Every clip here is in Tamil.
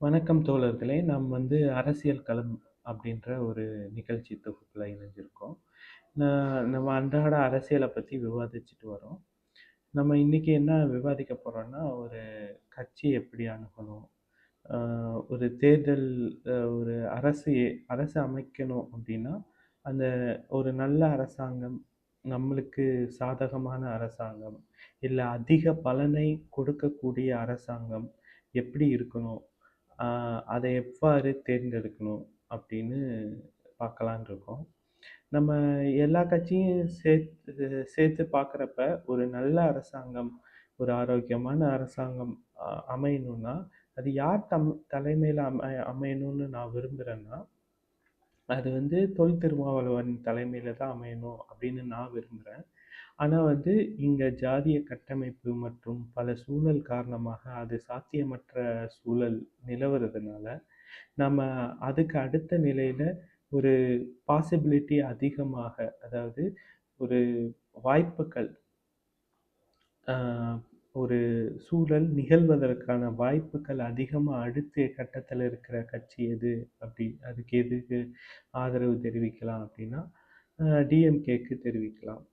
வணக்கம் தோழர்களே! நாம் அரசியல் களம் அப்படின்ற ஒரு நிகழ்ச்சி தொகுப்புல இணைஞ்சிருக்கோம். நம்ம அன்றாட அரசியல பத்தி விவாதிச்சுட்டு வரோம். நம்ம இன்னைக்கு என்ன விவாதிக்க போறோம்னா, ஒரு கட்சி எப்படி அணுகணும்? அ ஒரு தேர்தல் ஒரு அரசு அமைக்கணும் அப்படின்னா, அந்த ஒரு நல்ல அரசாங்கம், நம்மளுக்கு சாதகமான அரசாங்கம், இல்ல அதிக பலனை கொடுக்கக்கூடிய அரசாங்கம் எப்படி இருக்கணும்? அ அதை எவ்வாறு தேர்ந்தெடுக்கணும்? அப்படின்னு பார்க்கலான்னு இருக்கோம். நம்ம எல்லா கட்சியும் சேர்த்து பார்க்குறப்ப, ஒரு நல்ல அரசாங்கம், ஒரு ஆரோக்கியமான அரசாங்கம் அமையணும்னா, அது யார் தலைமையில அமையணும்னு நான் விரும்புறேன்னா, அது தொல் திருமாவளவன் தலைமையில தான் அமையணும் அப்படின்னு நான் விரும்புறேன். ஆனா இங்க ஜாதிய கட்டமைப்பு மற்றும் பல சூழல் காரணமாக அது சாத்தியமற்ற சூழல் நிலவுறதுனால, நம்ம அதுக்கு அடுத்த நிலையில ஒரு பாசிபிலிட்டி அதிகமாக, அதாவது ஒரு வாய்ப்புக்கள், அ ஒரு சூழல் நிகழ்வதற்கான வாய்ப்புக்கள் அதிகமா அடுத்த கட்டத்துல இருக்கிற கட்சி எது? அதுக்கு எதுக்கு ஆதரவு தெரிவிக்கலாம் அப்படின்னா, டிஎம்கேக்கு தெரிவிக்கலாம்.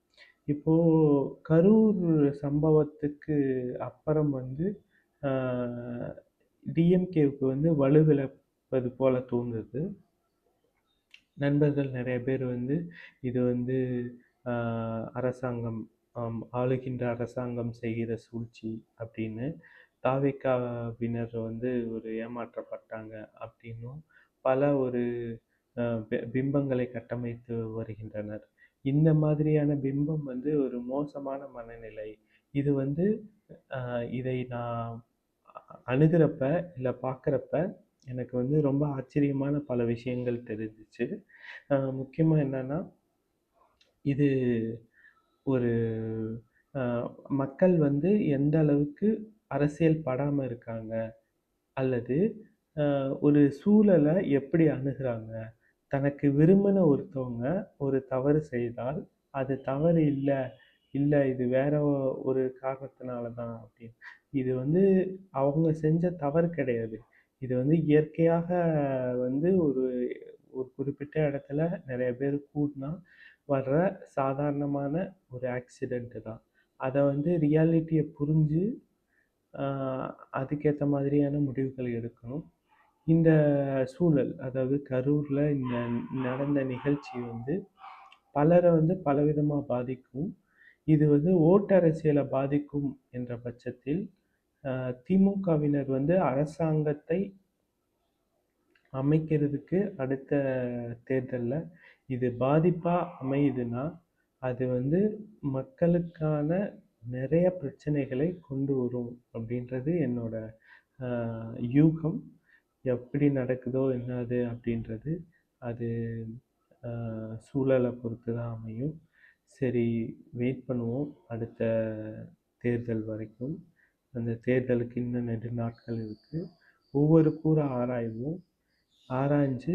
இப்போ கரூர் சம்பவத்துக்கு அப்புறம் அ டிஎம்கேவுக்கு வலுவிழப்பது போல தோணுது. நண்பர்கள் நெறைய பேர் இது அ அரசாங்கம், ஆளுகின்ற அரசாங்கம் செய்கிற சூழ்ச்சி அப்படின்னு, தாவேகாவினர் ஒரு ஏமாற்றப்பட்டாங்க அப்படின்னும் பல ஒரு பிம்பங்களை கட்டமைத்து வருகின்றனர். இந்த மாதிரியான பிம்பம் ஒரு மோசமான மனநிலை. இது இதை நான் அணுகுறப்ப, இல்ல பார்க்குறப்ப எனக்கு ரொம்ப ஆச்சரியமான பல விஷயங்கள் தெரிஞ்சுச்சு. முக்கியமா என்னன்னா, இது ஒரு அ மக்கள் எந்த அளவுக்கு அரசியல் படாம இருக்காங்க, அல்லது ஒரு சூழல எப்படி அணுகுறாங்க. தனக்கு விரும்பின ஒருத்தவங்க ஒரு தவறு செய்தால், அது தவறு இல்ல, இல்ல இது வேற ஒரு காரணத்தினால தான் அப்படின்னு. இது அவங்க செஞ்ச தவறு கிடையாது. இது இயற்கையாக ஒரு ஒரு குறிப்பிட்ட இடத்துல நெறைய பேர் கூடுனா வர்ற சாதாரணமான ஒரு ஆக்சிடென்ட் தான். அத ரியாலிட்டிய புரிஞ்சு, அ அதுக்கேத்த மாதிரியான முடிவுகள் எடுக்கணும். இந்த சூழல், அதாவது கரூர்ல இந்த நடந்த நிகழ்ச்சி பலர பலவிதமா பாதிக்கும். இது ஓட்டரசியல பாதிக்கும் என்ற பட்சத்தில், திமுகவினர் அரசாங்கத்தை அமைக்கிறதுக்கு அடுத்த தேர்தல்ல இது பாதிப்பா அமையுதுன்னா, அது மக்களுக்கான நிறைய பிரச்சனைகளை கொண்டு வரும் அப்படின்றது என்னோட அ யூகம். எப்படி நடக்குதோ என்னது அப்படின்றது, அது சூழல பொறுத்து தான் அமையும். சரி, வெயிட் பண்ணுவோம் அடுத்த தேர்தல் வரைக்கும். அந்த தேர்தலுக்கு இன்னும் நெடுநாட்கள் இருக்கு. ஒவ்வொரு கூற ஆராய்வோம். ஆராய்ஞ்சு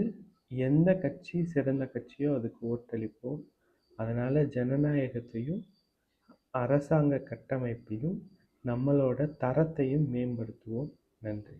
எந்த கட்சி சிறந்த கட்சியோ அதுக்கு ஓட்டளிப்போம். அதனால ஜனநாயகத்தையும், அரசாங்க கட்டமைப்பையும், நம்மளோட தரத்தையும் மேம்படுத்துவோம். நன்றி.